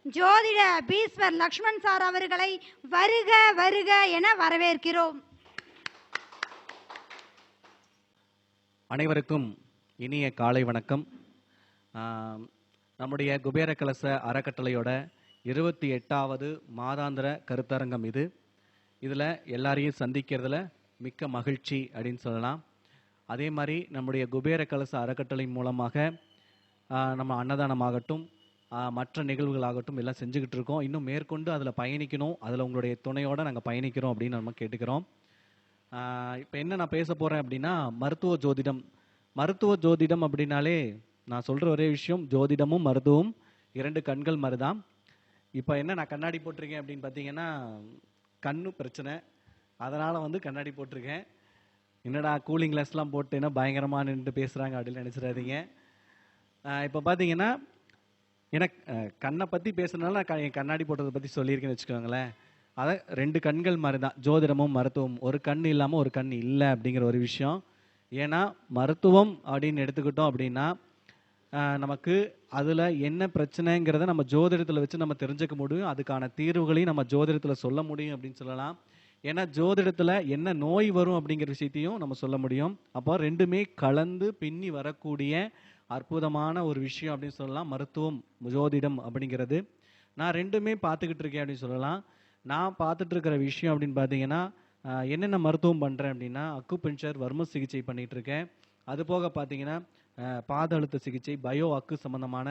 ஜோதிட பீஸ்வர் லக்ஷ்மண் சார் அவர்களை வருக வருக என வரவேற்கிறோம். அனைவருக்கும் இனிய காலை வணக்கம். நம்முடைய குபேர கலச அறக்கட்டளையோட 28வது மாதாந்திர கருத்தரங்கம் இது. இதில் எல்லாரையும் சந்திக்கிறதுல மிக்க மகிழ்ச்சி அப்படின்னு சொல்லலாம். அதே மாதிரி நம்முடைய குபேர கலச அறக்கட்டளை மூலமாக நம்ம அன்னதானமாகட்டும் மற்ற நிகழ்வுகளாகட்டும் எல்லாம் செஞ்சுக்கிட்டு இருக்கோம். இன்னும் மேற்கொண்டு அதில் பயணிக்கணும், அதில் உங்களுடைய துணையோடு நாங்கள் பயணிக்கிறோம் அப்படின்னு நம்ம கேட்டுக்கிறோம். இப்போ என்ன நான் பேச போகிறேன் அப்படின்னா, மருத்துவ ஜோதிடம். மருத்துவ ஜோதிடம் அப்படின்னாலே நான் சொல்கிற ஒரே விஷயம், ஜோதிடமும் மருத்துவம் 2 கண்கள் மாதிரி தான். இப்போ என்ன நான் கண்ணாடி போட்டிருக்கேன் அப்படின்னு பார்த்தீங்கன்னா, கண்ணு பிரச்சனை, அதனால் கண்ணாடி போட்டிருக்கேன். என்னடா கூலிங் கிளாஸ்லாம் போட்டு என்ன பயங்கரமாக நின்று பேசுகிறாங்க அப்படின்னு நினச்சிடாதீங்க. இப்போ பார்த்தீங்கன்னா எனக்கு கண்ணை பற்றி பேசுறதுனால நான் என் கண்ணாடி போட்டதை பற்றி சொல்லியிருக்கேன்னு வச்சுக்கோங்களேன். அதை 2 கண்கள் மாதிரி தான் ஜோதிடமும் மருத்துவம். ஒரு கண் இல்லாமல் ஒரு கண் இல்லை அப்படிங்கிற ஒரு விஷயம். ஏன்னா மருத்துவம் அப்படின்னு எடுத்துக்கிட்டோம் அப்படின்னா நமக்கு அதில் என்ன பிரச்சனைங்கிறத நம்ம ஜோதிடத்தில் வச்சு நம்ம தெரிஞ்சுக்க முடியும். அதுக்கான தீர்வுகளையும் நம்ம ஜோதிடத்தில் சொல்ல முடியும் அப்படின்னு சொல்லலாம். ஏன்னா ஜோதிடத்தில் என்ன நோய் வரும் அப்படிங்கிற விஷயத்தையும் நம்ம சொல்ல முடியும். அப்போ 2மே கலந்து பின்னி வரக்கூடிய அற்புதமான ஒரு விஷயம் அப்படின்னு சொல்லலாம் மருத்துவம் ஜோதிடம் அப்படிங்கிறது. நான் 2மே பார்த்துக்கிட்டு இருக்கேன் அப்படின்னு சொல்லலாம். நான் பார்த்துட்டு இருக்கிற விஷயம் அப்படின்னு பார்த்தீங்கன்னா, என்னென்ன மருத்துவம் பண்ணுறேன் அப்படின்னா, அக்குபஞ்சர் வர்ம சிகிச்சை பண்ணிகிட்டு இருக்கேன். அது போக பார்த்தீங்கன்னா பாத அழுத்த சிகிச்சை, பயோ அக்கு சம்மந்தமான,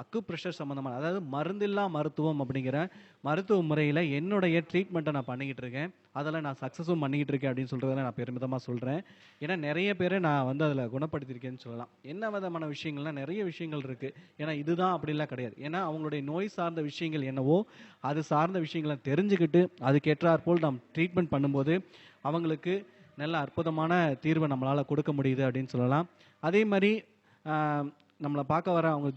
அக்கு ப்ரெஷர் சம்மந்தமான, அதாவது மருந்தில்லா மருத்துவம் அப்படிங்கிற மருத்துவ முறையில் என்னுடைய ட்ரீட்மெண்ட்டை நான் பண்ணிக்கிட்டு இருக்கேன். அதில் நான் சக்ஸஸும் பண்ணிக்கிட்டு இருக்கேன் அப்படின்னு சொல்கிறதில் நான் பெருமிதமாக சொல்கிறேன். ஏன்னா நிறைய பேரை நான் அதில் குணப்படுத்தியிருக்கேன்னு சொல்லலாம். என்ன விதமான விஷயங்கள்லாம் நிறைய விஷயங்கள் இருக்குது. ஏன்னா இதுதான் அப்படிலாம் கிடையாது. ஏன்னா அவங்களுடைய நோய் சார்ந்த விஷயங்கள் என்னவோ அது சார்ந்த விஷயங்களை தெரிஞ்சுக்கிட்டு அதுக்கேற்றாற்போல் நாம் ட்ரீட்மெண்ட் பண்ணும்போது அவங்களுக்கு நல்ல அற்புதமான தீர்வை நம்மளால் கொடுக்க முடியுது அப்படின்னு சொல்லலாம். அதே மாதிரி நம்மளை பார்க்க வர அவங்க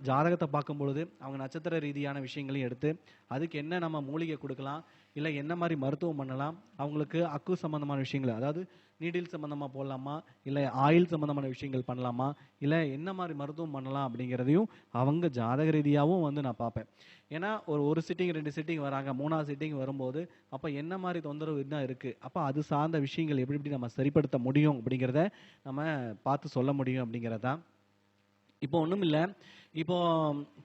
ஜாதகத்தை பார்க்கும்பொழுது அவங்க நட்சத்திர ரீதியான விஷயங்களையும் எடுத்து அதுக்கு என்ன நம்ம மூலிகை கொடுக்கலாம், இல்லை என்ன மாதிரி மருத்துவம் பண்ணலாம், அவங்களுக்கு அக்கு சம்மந்தமான விஷயங்கள், அதாவது நீடில் சம்மந்தமாக போடலாமா, இல்லை ஆயில் சம்மந்தமான விஷயங்கள் பண்ணலாமா, இல்லை என்ன மாதிரி மருத்துவம் பண்ணலாம் அப்படிங்கிறதையும் அவங்க ஜாதக ரீதியாகவும் நான் பார்ப்பேன். ஏன்னா ஒரு சிட்டிங் 2 சிட்டிங் வராங்க, 3வது சிட்டிங் வரும்போது அப்போ என்ன மாதிரி தொந்தரவு என்ன இருக்குது, அப்போ அது சார்ந்த விஷயங்கள் எப்படி நம்ம சரிப்படுத்த முடியும் அப்படிங்கிறத நம்ம பார்த்து சொல்ல முடியும் அப்படிங்கிறதான். இப்போ ஒன்றும் இல்லை. இப்போ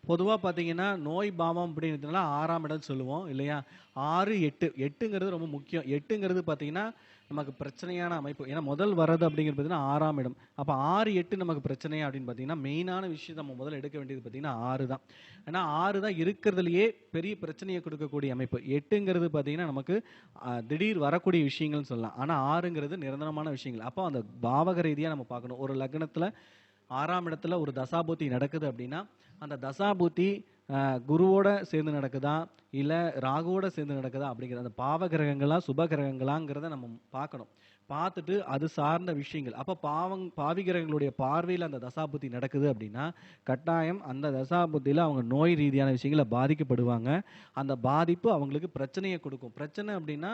பொதுவாக பார்த்தீங்கன்னா நோய் பாவம் அப்படின்றதுனால 6ஆம் இடம் சொல்லுவோம் இல்லையா. 6, 8, 8ங்கிறது ரொம்ப முக்கியம். 8ங்கிறது பார்த்தீங்கன்னா நமக்கு பிரச்சனையான அமைப்பு. ஏன்னா முதல் வர்றது அப்படிங்கிறது பார்த்தீங்கன்னா 6ஆம் இடம். அப்போ 6, 8 நமக்கு பிரச்சனையா அப்படின்னு பார்த்தீங்கன்னா மெயினான விஷயம் நம்ம முதல்ல எடுக்க வேண்டியது பார்த்தீங்கன்னா 6 தான். ஏன்னா 6 தான் இருக்கிறதுலையே பெரிய பிரச்சனையை கொடுக்கக்கூடிய அமைப்பு. 8ங்கிறது பார்த்தீங்கன்னா நமக்கு திடீர் வரக்கூடிய விஷயங்கள்னு சொல்லலாம். ஆனால் 6ங்கிறது நிரந்தரமான விஷயங்கள். அப்போ அந்த பாவக ரீதியாக நம்ம பார்க்கணும். ஒரு லக்னத்தில் 6ஆம் இடத்துல ஒரு தசாபூத்தி நடக்குது அப்படின்னா அந்த தசாபூத்தி குருவோட சேர்ந்து நடக்குதா இல்லை ராகுவோட சேர்ந்து நடக்குதா அப்படிங்கிற அந்த பாவ கிரகங்களா சுப கிரகங்களாங்கிறத நம்ம பார்க்கணும். பார்த்துட்டு அது சார்ந்த விஷயங்கள், அப்போ பாவி கிரகங்களுடைய பார்வையில் அந்த தசாபுத்தி நடக்குது அப்படின்னா கட்டாயம் அந்த தசாபுத்தியில் அவங்க நோய் ரீதியான விஷயங்களை பாதிக்கப்படுவாங்க. அந்த பாதிப்பு அவங்களுக்கு பிரச்சனையை கொடுக்கும். பிரச்சனை அப்படின்னா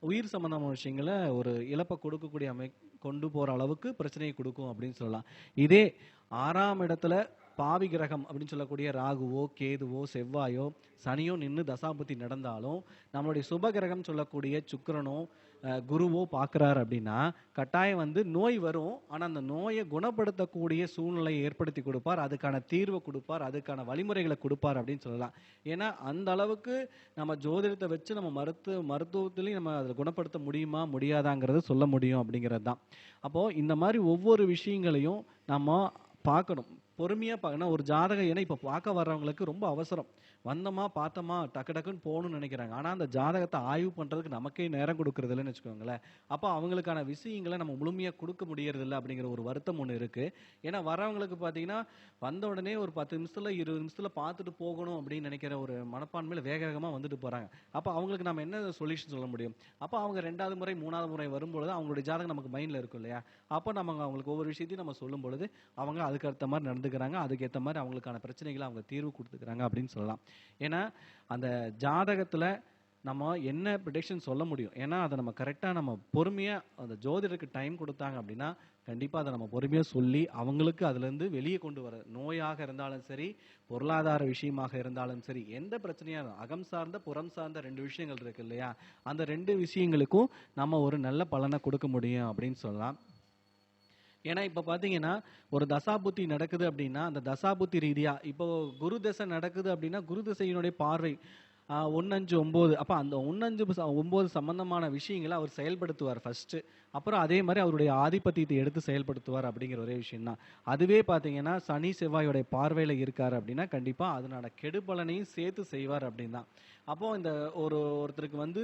உயிர் சம்பந்தமான விஷயங்களை ஒரு இழப்பை கொடுக்கக்கூடிய கொண்டு போகிற அளவுக்கு பிரச்சனையை கொடுக்கும் அப்படின்னு சொல்லலாம். இதே 6ஆம் இடத்துல பாவி கிரகம் அப்படின்னு சொல்லக்கூடிய ராகுவோ கேதுவோ செவ்வாயோ சனியோ நின்று தசாபுத்தி நடந்தாலும் நம்மளுடைய சுப கிரகம் சொல்லக்கூடிய சுக்கிரனோ குருவோ பார்க்குறாரு அப்படின்னா கட்டாயம் நோய் வரும். ஆனால் அந்த நோயை குணப்படுத்தக்கூடிய சூழ்நிலையை ஏற்படுத்தி கொடுப்பார், அதுக்கான தீர்வை கொடுப்பார், அதுக்கான வழிமுறைகளை கொடுப்பார் அப்படின்னு சொல்லலாம். ஏன்னா அந்த அளவுக்கு நம்ம ஜோதிடத்தை வச்சு நம்ம மருத்துவத்திலையும் நம்ம அதை குணப்படுத்த முடியுமா முடியாதாங்கிறத சொல்ல முடியும் அப்படிங்கிறது தான். அப்போது இந்த மாதிரி ஒவ்வொரு விஷயங்களையும் நம்ம பார்க்கணும், பொறுமையாக பார்க்கணும். ஒரு ஜாதகம் ஏன்னா இப்போ பார்க்க வர்றவங்களுக்கு ரொம்ப அவசரம், வந்தோமா பார்த்தோமா டக்கு டக்குன்னு போகணும்னு நினைக்கிறாங்க. ஆனால் அந்த ஜாதகத்தை ஆய்வு பண்ணுறதுக்கு நமக்கே நேரம் கொடுக்கறது இல்லைன்னு வச்சுக்கோங்களேன். அப்போ அவங்களுக்கான விஷயங்களை நம்ம முழுமையாக கொடுக்க முடியறதில்ல அப்படிங்கிற ஒரு வருத்தம் ஒன்று இருக்குது. ஏன்னா வரவங்களுக்கு பார்த்தீங்கன்னா வந்த உடனே ஒரு 10 நிமிஷத்தில் 20 நிமிஷத்தில் பார்த்துட்டு போகணும் அப்படின்னு நினைக்கிற ஒரு மனப்பான்மையில் வேக வேகமாக வந்துட்டு போகிறாங்க. அப்போ அவங்களுக்கு நம்ம என்ன சொல்யூஷன் சொல்ல முடியும்? அப்போ அவங்க 2வது முறை 3வது முறை வரும்பொழுது அவங்களுடைய ஜாதகம் நமக்கு மைண்டில் இருக்கும் இல்லையா. அப்போ நம்ம அவங்களுக்கு ஒவ்வொரு விஷயத்தையும் நம்ம சொல்லும் பொழுது அவங்க அதுக்கேற்ற மாதிரி நடந்துக்கிறாங்க, அதுக்கேற்ற மாதிரி அவங்களுக்கான பிரச்சனைகளை அவங்க தீர்வு கொடுத்துக்கிறாங்க அப்படின்னு சொல்லலாம். ஏன்னா அந்த ஜாதகத்தில் நம்ம என்ன ப்ரிடிக்ஷன் சொல்ல முடியும். ஏன்னா அதை நம்ம கரெக்டாக நம்ம பொறுமையாக அந்த ஜோதிடருக்கு டைம் கொடுத்தாங்க அப்படின்னா கண்டிப்பாக அதை நம்ம பொறுமையாக சொல்லி அவங்களுக்கு அதுலேருந்து வெளியே கொண்டு வர, நோயாக இருந்தாலும் சரி, பொருளாதார விஷயமாக இருந்தாலும் சரி, எந்த பிரச்சனையாக இருந்தாலும், அகம் சார்ந்த புறம் சார்ந்த 2 விஷயங்கள் இருக்கு இல்லையா, அந்த 2 விஷயங்களுக்கும் நம்ம ஒரு நல்ல பலனை கொடுக்க முடியும் அப்படின்னு சொல்லலாம். ஏன்னா இப்போ பார்த்தீங்கன்னா ஒரு தசாபுத்தி நடக்குது அப்படின்னா அந்த தசாபுத்தி ரீதியாக இப்போ குரு தசை நடக்குது அப்படின்னா குரு தசையினுடைய பார்வை 1-5-9, அப்போ அந்த 1-5-9 சம்பந்தமான விஷயங்களை அவர் செயல்படுத்துவார் ஃபர்ஸ்ட். அப்புறம் அதே மாதிரி அவருடைய ஆதிபத்தியத்தை எடுத்து செயல்படுத்துவார் அப்படிங்கிற ஒரே விஷயம் தான். அதுவே பார்த்தீங்கன்னா சனி செவ்வாயோடைய பார்வையில் இருக்காரு அப்படின்னா கண்டிப்பாக அதனோட கெடுபலனையும் சேர்த்து செய்வார் அப்படின்னு தான். அப்போ இந்த ஒருத்தருக்கு வந்து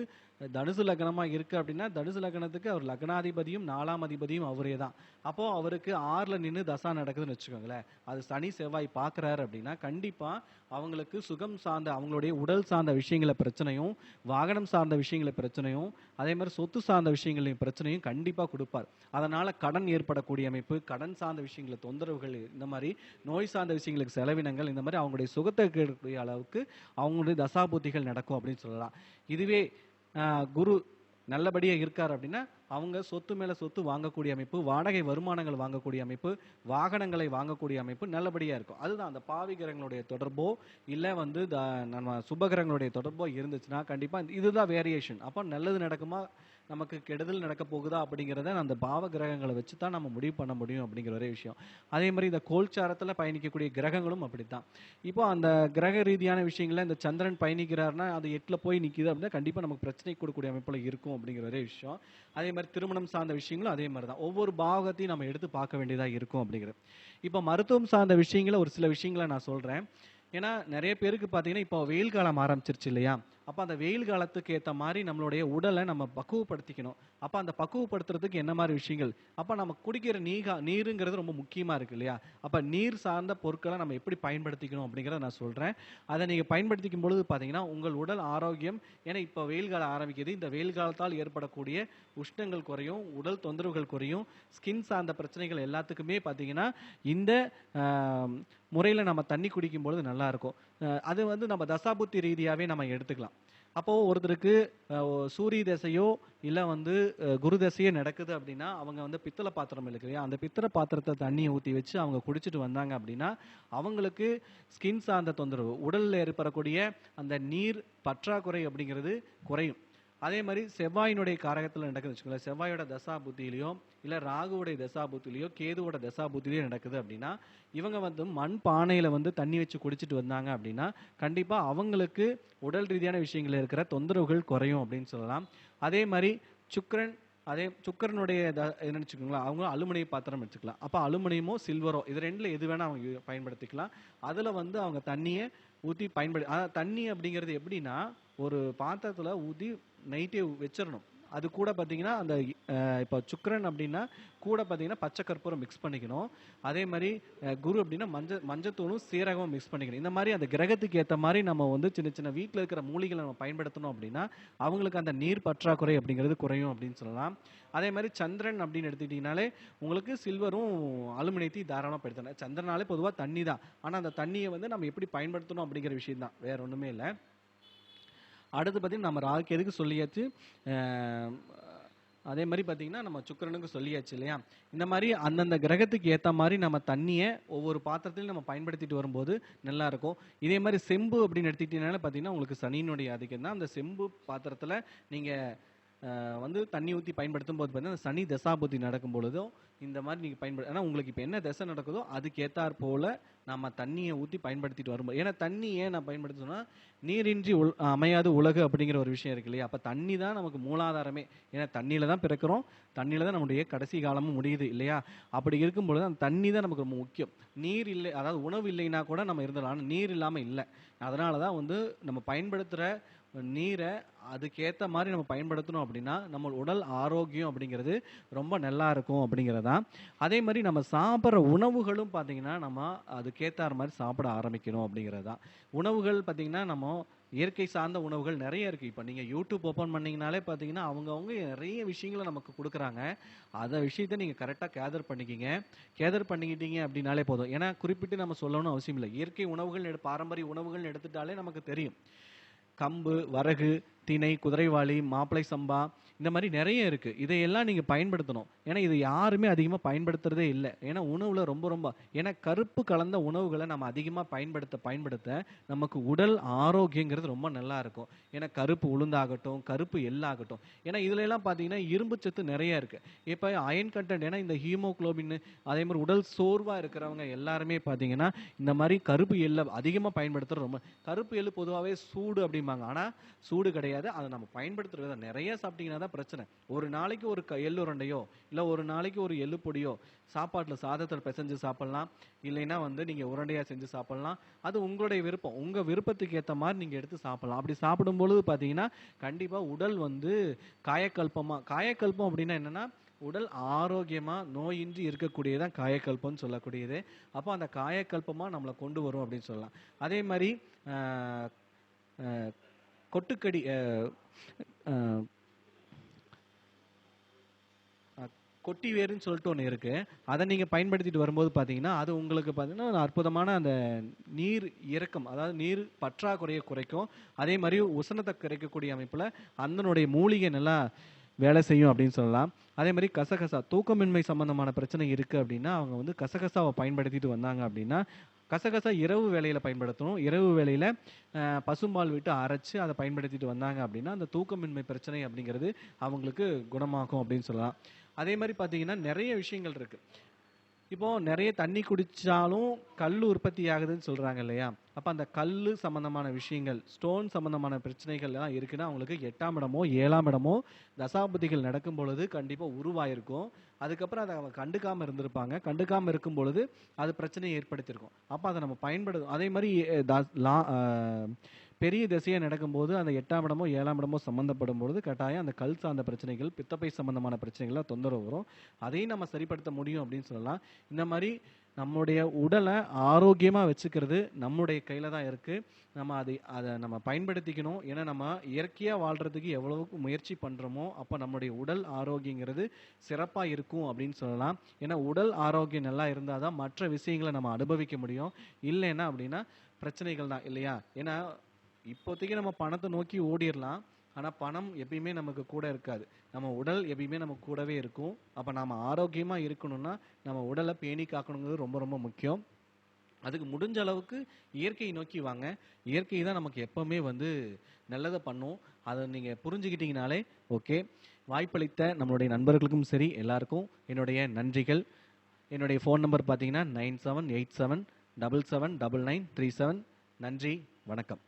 தனுசு லக்னமா இருக்கு அப்படின்னா தனுசு லக்னத்துக்கு அவர் லக்னாதிபதியும் 4ஆம் அதிபதியும் அவரே தான். அப்போ அவருக்கு 6ல நின்று தசா நடக்குதுன்னு வச்சுக்கோங்களேன், அது சனி செவ்வாய் பார்க்குறாரு அப்படின்னா கண்டிப்பா அவங்களுக்கு சுகம் சார்ந்த, அவங்களுடைய உடல் சார்ந்த விஷயங்களை பிரச்சனையும், வாகனம் சார்ந்த விஷயங்களை பிரச்சனையும், அதே மாதிரி சொத்து சார்ந்த விஷயங்களையும் பிரச்சனையும் கண்டிப்பா கொடுப்பார். அதனால கடன் ஏற்படக்கூடிய அமைப்பு, கடன் சார்ந்த விஷயங்களை தொந்தரவுகள், இந்த மாதிரி நோய் சார்ந்த விஷயங்களுக்கு செலவினங்கள், இந்த மாதிரி அவங்களுடைய சுகத்தை கேட்கக்கூடிய அளவுக்கு அவங்களுடைய தசாபுத்திகள் நடக்கும் அப்படின்னு சொல்லலாம். இதுவே குரு நல்லபடியா இருக்கார் அப்படின்னா அவங்க சொத்து மேல சொத்து வாங்கக்கூடிய அமைப்பு, வாடகை வருமானங்கள் வாங்கக்கூடிய அமைப்பு, வாகனங்களை வாங்கக்கூடிய அமைப்பு நல்லபடியா இருக்கும். அதுதான் அந்த பாவி கிரகங்களுடைய தொடர்போ இல்ல வந்து நம்ம சுபகிரகங்களுடைய தொடர்போ இருந்துச்சுன்னா கண்டிப்பா இதுதான் வேரியேஷன். அப்போ நல்லது நடக்குமா, நமக்கு கெடுதல் நடக்க போகுதா அப்படிங்கிறத அந்த பாவ கிரகங்களை வச்சு தான் நம்ம முடிவு பண்ண முடியும் அப்படிங்கிற ஒரே விஷயம். அதே மாதிரி இந்த கோல்சாரத்தில் பயணிக்கக்கூடிய கிரகங்களும் அப்படித்தான். இப்போ அந்த கிரக ரீதியான விஷயங்கள்ல இந்த சந்திரன் பயணிக்கிறாருன்னா அது 8ல போய் நிற்கிது அப்படின்னா கண்டிப்பாக நமக்கு பிரச்சனை கொடுக்கக்கூடிய அமைப்புல இருக்கும் அப்படிங்கிற ஒரே விஷயம். அதே மாதிரி திருமணம் சார்ந்த விஷயங்களும் அதே மாதிரி தான். ஒவ்வொரு பாவகத்தையும் நம்ம எடுத்து பார்க்க வேண்டியதாக இருக்கும் அப்படிங்கிறது. இப்போ மருத்துவம் சார்ந்த விஷயங்களை ஒரு சில விஷயங்களை நான் சொல்கிறேன். ஏன்னா நிறைய பேருக்கு பார்த்தீங்கன்னா இப்போ வெயில் காலம் ஆரம்பிச்சிருச்சு இல்லையா, அப்போ அந்த வெயில் காலத்துக்கு ஏற்ற மாதிரி நம்மளுடைய உடலை நம்ம பக்குவப்படுத்திக்கணும். அப்போ அந்த பக்குவப்படுத்துறதுக்கு என்ன மாதிரி விஷயங்கள், அப்போ நம்ம குடிக்கிற நீருங்கிறது ரொம்ப முக்கியமாக இருக்கு இல்லையா, அப்போ நீர் சார்ந்த பொருட்களை நம்ம எப்படி பயன்படுத்திக்கணும் அப்படிங்கிறத நான் சொல்கிறேன். அதை நீங்கள் பயன்படுத்திக்கும் பொழுது பார்த்தீங்கன்னா உங்கள் உடல் ஆரோக்கியம், ஏன்னா இப்போ வெயில் காலம் ஆரம்பிக்குது, இந்த வெயில் காலத்தால் ஏற்படக்கூடிய உஷ்ணங்கள் குறையும், உடல் தொந்தரவுகள் குறையும், ஸ்கின் சார்ந்த பிரச்சனைகள் எல்லாத்துக்குமே பார்த்தீங்கன்னா இந்த முறையில் நம்ம தண்ணி குடிக்கும் பொழுது நல்லா இருக்கும். அது வந்து நம்ம தசாபுத்தி ரீதியாகவே நம்ம எடுத்துக்கலாம். அப்போது ஒருத்தருக்கு சூரிய தசையோ இல்லை வந்து குரு தசையோ நடக்குது அப்படின்னா அவங்க வந்து பித்தளை பாத்திரம் இருக்கு இல்லையா, அந்த பித்தளை பாத்திரத்தை தண்ணியை ஊற்றி வச்சு அவங்க குடிச்சிட்டு வந்தாங்க அப்படின்னா அவங்களுக்கு ஸ்கின் சார்ந்த தொந்தரவு, உடலில் ஏற்படக்கூடிய அந்த நீர் பற்றாக்குறை அப்படிங்கிறது குறையும். அதே மாதிரி செவ்வாயினுடைய காரகத்தில் நடக்குது வச்சுக்கோங்களேன், செவ்வாயோட தசா புத்தியிலையோ இல்லை ராகுவோடைய தசா புத்தியிலையோ கேதுவோட தசா புத்தியிலையோ நடக்குது அப்படின்னா இவங்க வந்து மண் பானையில் வந்து தண்ணி வச்சு குடிச்சிட்டு வந்தாங்க அப்படின்னா கண்டிப்பாக அவங்களுக்கு உடல் ரீதியான விஷயங்கள் இருக்கிற தொந்தரவுகள் குறையும் அப்படின்னு சொல்லலாம். அதே மாதிரி சுக்கரனுடைய என்னன்னு வச்சுக்கோங்களேன், அவங்க அலுமினிய பாத்திரம் வச்சுக்கலாம். அப்போ அலுமினியமோ சில்வரோ இது 2ல் எது வேணால் அவங்க பயன்படுத்திக்கலாம். அதில் வந்து அவங்க தண்ணியை ஊற்றி தண்ணி அப்படிங்கிறது எப்படின்னா ஒரு பாத்திரத்தில் ஊற்றி நைட்டே வச்சிடணும். அது கூட பார்த்தீங்கன்னா அந்த இப்போ சுக்கரன் அப்படின்னா கூட பார்த்தீங்கன்னா பச்சை கற்பூரம் மிக்ஸ் பண்ணிக்கணும். அதே மாதிரி குரு அப்படின்னா மஞ்சத்தூளும் சீரகமும் மிக்ஸ் பண்ணிக்கணும். இந்த மாதிரி அந்த கிரகத்துக்கு ஏற்ற மாதிரி நம்ம வந்து சின்ன சின்ன வீட்டில் இருக்கிற மூலிகளை நம்ம பயன்படுத்தணும் அப்படின்னா அவங்களுக்கு அந்த நீர் பற்றாக்குறை அப்படிங்கிறது குறையும் அப்படின்னு சொல்லலாம். அதே மாதிரி சந்திரன் அப்படின்னு எடுத்துக்கிட்டிங்கனாலே உங்களுக்கு சில்வரும் அலுமினியத்தையும் தாராளமாக பயன்படுத்தணும். சந்திரனாலே பொதுவாக தண்ணி தான், ஆனால் அந்த தண்ணியை வந்து நம்ம எப்படி பயன்படுத்தணும் அப்படிங்கிற விஷயம் தான், வேற ஒன்றுமே இல்லை. அடுத்து பார்த்தீங்கன்னா நம்ம ராகுக்கு எதுக்கு சொல்லியாச்சு, அதே மாதிரி பார்த்தீங்கன்னா நம்ம சுக்கிரனுக்கு சொல்லியாச்சு இல்லையா. இந்த மாதிரி அந்தந்த கிரகத்துக்கு ஏற்ற மாதிரி நம்ம தண்ணியை ஒவ்வொரு பாத்திரத்திலையும் நம்ம பயன்படுத்திட்டு வரும்போது நல்லா இருக்கும். இதே மாதிரி செம்பு அப்படின்னு எடுத்துக்கிட்டீங்கனால பார்த்தீங்கன்னா உங்களுக்கு சனியினுடைய ஆதிக்கம் தான். அந்த செம்பு பாத்திரத்தில் நீங்கள் வந்து தண்ணி ஊற்றி பயன்படுத்தும் போது பார்த்தீங்கன்னா சனி தசாபுத்தி நடக்கும் பொழுதும் இந்த மாதிரி நீங்கள் ஏன்னா உங்களுக்கு இப்போ என்ன தசை நடக்குதோ அதுக்கு ஏற்றாற் போல் நம்ம தண்ணியை ஊற்றி பயன்படுத்திட்டு வரும்போது, ஏன்னா தண்ணி ஏன் நான் பயன்படுத்தினா நீரின்றி அமையாது உலகு அப்படிங்கிற ஒரு விஷயம் இருக்கு இல்லையா. அப்போ தண்ணி தான் நமக்கு மூலாதாரமே. ஏன்னா தண்ணியில் தான் பிறக்கிறோம், தண்ணியில் தான் நம்முடைய கடைசி காலமும் முடியுது இல்லையா. அப்படி இருக்கும் பொழுது அந்த தண்ணி தான் நமக்கு ரொம்ப முக்கியம். நீர் இல்லை, அதாவது உணவு இல்லைன்னா கூட நம்ம இருந்துடலாம், ஆனால் நீர் இல்லாமல் இல்லை. அதனால தான் வந்து நம்ம பயன்படுத்துகிற நீரை அதுக்கேற்ற மாதிரி நம்ம பயன்படுத்தணும் அப்படின்னா நம்ம உடல் ஆரோக்கியம் அப்படிங்கிறது ரொம்ப நல்லா இருக்கும் அப்படிங்கிறதான். அதே மாதிரி நம்ம சாப்பிட்ற உணவுகளும் பார்த்தீங்கன்னா நம்ம அதுக்கேற்ற மாதிரி சாப்பிட ஆரம்பிக்கணும் அப்படிங்கிறது தான். உணவுகள் பார்த்தீங்கன்னா நம்ம இயற்கை சார்ந்த உணவுகள் நிறைய இருக்குது. இப்போ நீங்கள் யூடியூப் ஓப்பன் பண்ணிங்கனாலே பார்த்தீங்கன்னா அவங்கவுங்க நிறைய விஷயங்களை நமக்கு கொடுக்குறாங்க. அதை விஷயத்தை நீங்கள் கரெக்டாக கேதர் பண்ணிக்கிட்டீங்க அப்படின்னாலே போதும். ஏன்னா குறிப்பிட்டு நம்ம சொல்லணும்னு அவசியம் இல்லை. இயற்கை உணவுகள் பாரம்பரிய உணவுகள் எடுத்துட்டாலே நமக்கு தெரியும். கம்பு, வரகு, திணை, குதிரைவாலி, மாப்பிளை சம்பா, இந்த மாதிரி நிறைய இருக்கு. இதையெல்லாம் நீங்க பயன்படுத்தணும். ஏன்னா இது யாருமே அதிகமா பயன்படுத்துறதே இல்ல. ஏன்னா உணவுல ரொம்ப ஏன்னா கருப்பு கலந்த உணவுகளை நம்ம அதிகமா பயன்படுத்த நமக்கு உடல் ஆரோக்கியங்கிறது ரொம்ப நல்லா இருக்கும். ஏன்னா கருப்பு உளுந்தாகட்டும், கருப்பு எள்ளாகட்டும், ஏன்னா இதுல எல்லாம் பாத்தீங்கன்னா இரும்பு சத்து நிறைய இருக்கு. இப்ப அயன் கண்டென்ட், ஏன்னா இந்த ஹீமோகுளோபின், அதே மாதிரி உடல் சோர்வா இருக்கிறவங்க எல்லாருமே பாத்தீங்கன்னா இந்த மாதிரி கருப்பு எள்ளை அதிகமா பயன்படுத்துறது ரொம்ப. கருப்பு எள்ளு பொதுவாகவே சூடு அப்படிம்பாங்க, ஆனா சூடு கிடையாது. அதை நம்ம பயன்படுத்துறது நிறைய சாப்பிட்டீங்கன்னா தான் பிரச்சனை. ஒரு நாளைக்கு ஒரு எள்ளு உருண்டையோ இல்ல ஒரு நாளைக்கு ஒரு எள்ளு பொடியோ சாப்பாட்டுல சாதத்தில் பிசைஞ்சு சாப்பிடலாம். இல்லைன்னா நீங்க உருண்டையா செஞ்சு சாப்பிடலாம். அது உங்களுடைய விருப்பம். உங்க விருப்பத்துக்கு ஏத்த மாதிரி நீங்க எடுத்து சாப்பிடலாம். அப்படி சாப்பிடும் பொழுது பாத்தீங்கன்னா கண்டிப்பா உடல் காயக்கல்பம் அப்படின்னா என்னன்னா உடல் ஆரோக்கியமா நோயின்றி இருக்கக்கூடியதான் காயக்கல்பம்னு சொல்லக்கூடியது. அப்போ அந்த காயக்கல்பமா நம்மளை கொண்டு வரும் அப்படின்னு சொல்லலாம். அதே மாதிரி கொட்டுக்கடி கொட்டி வேருன்னு சொல்லிட்டு ஒன்று இருக்கு. அதை நீங்க பயன்படுத்திட்டு வரும்போது பார்த்தீங்கன்னா அது உங்களுக்கு பார்த்தீங்கன்னா ஒரு அற்புதமான அந்த நீர் இறக்கம், அதாவது நீர் பற்றாக்குறையை குறைக்கும். அதே மாதிரி உஷ்ணத்தை குறைக்கக்கூடிய அமைப்புல அதனுடைய மூலிகை நல்லா வேலை செய்யும் அப்படின்னு சொல்லலாம். அதே மாதிரி கசகசா, தூக்கமின்மை சம்பந்தமான பிரச்சனை இருக்கு அப்படின்னா அவங்க கசகசாவை பயன்படுத்திட்டு வந்தாங்க அப்படின்னா, கசகசா இரவு வேளையில பயன்படுத்தணும். இரவு வேளையில பசும்பால் விட்டு அரைச்சு அதை பயன்படுத்திட்டு வந்தாங்க அப்படின்னா அந்த தூக்கமின்மை பிரச்சனை அப்படிங்கிறது அவங்களுக்கு குணமாகும் அப்படின்னு சொல்லலாம். அதே மாதிரி பார்த்தீங்கன்னா நிறைய விஷயங்கள் இருக்கு. இப்போ நிறைய தண்ணி குடிச்சாலும் கல் உற்பத்தி ஆகுதுன்னு சொல்றாங்க இல்லையா? அப்ப அந்த கல்லு சம்பந்தமான விஷயங்கள், ஸ்டோன் சம்பந்தமான பிரச்சனைகள் எல்லாம் இருக்குன்னா அவங்களுக்கு 8ஆம் இடமோ 7ஆம் இடமோ தசாபுத்திகள் நடக்கும் பொழுது கண்டிப்பா உருவாயிருக்கும். அதுக்கப்புறம் அதை அவங்க கண்டுக்காம இருந்திருப்பாங்க. கண்டுக்காம இருக்கும் பொழுது அது பிரச்சனையை ஏற்படுத்தியிருக்கும். அப்ப அதை நம்ம பயன்படுத்தும். அதே மாதிரி பெரிய திசையா நடக்கும்போது அந்த 8ஆம் இடமோ 7ஆம் இடமோ சம்பந்தப்படும் பொழுது கட்டாயம் அந்த கல் சார்ந்த பிரச்சனைகள், பித்தப்பை சம்பந்தமான பிரச்சனைகள்லாம் தொந்தரவு வரும். அதையும் நம்ம சரிப்படுத்த முடியும் அப்படின்னு சொல்லலாம். இந்த மாதிரி நம்முடைய உடலை ஆரோக்கியமா வச்சுக்கிறது நம்முடைய கையில தான் இருக்கு. நம்ம அதை நம்ம பயன்படுத்திக்கணும். ஏன்னா நம்ம இயற்கையா வாழ்றதுக்கு எவ்வளவுக்கு முயற்சி பண்றோமோ அப்ப நம்முடைய உடல் ஆரோக்கியங்கிறது சிறப்பா இருக்கும் அப்படின்னு சொல்லலாம். ஏன்னா உடல் ஆரோக்கியம் நல்லா இருந்தாதான் மற்ற விஷயங்களை நம்ம அனுபவிக்க முடியும். இல்லைன்னா அப்படின்னா பிரச்சனைகள் தான் இல்லையா? ஏன்னா இப்போதைக்கு நம்ம பணத்தை நோக்கி ஓடிடலாம். ஆனா பணம் எப்பயுமே நமக்கு கூட இருக்காது. நம்ம உடல் எப்பயுமே நமக்கு கூடவே இருக்கும். அப்ப நாம ஆரோக்கியமா இருக்கணும்னா நம்ம உடலை பேணி காக்கணுங்கிறது ரொம்ப முக்கியம். அதுக்கு முடிஞ்ச அளவுக்கு இயற்கையை நோக்கி வாங்க. இயற்கை தான் நமக்கு எப்பவுமே நல்லதை பண்ணும். அதை நீங்க புரிஞ்சுக்கிட்டீங்கனாலே ஓகே. வாய்ப்பளித்த நம்மளுடைய நண்பர்களுக்கும் சரி எல்லாருக்கும் என்னுடைய நன்றிகள். என்னுடைய ஃபோன் நம்பர் பார்த்தீங்கன்னா 9787779937. நன்றி, வணக்கம்.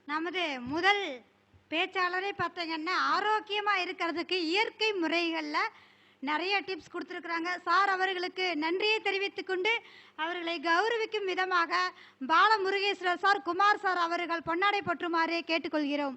நமது முதல் பேச்சாளரே பார்த்தீங்கன்னா ஆரோக்கியமாக இருக்கிறதுக்கு இயற்கை முறைகளில் நிறைய டிப்ஸ் கொடுத்துருக்குறாங்க. சார் அவர்களுக்கு நன்றியை தெரிவித்துக் கொண்டு அவர்களை கௌரவிக்கும் விதமாக பாலமுருகேஸ்வரர் சார், குமார் சார் அவர்கள் பொன்னாடை போற்றுமாறு கேட்டுக்கொள்கிறோம்.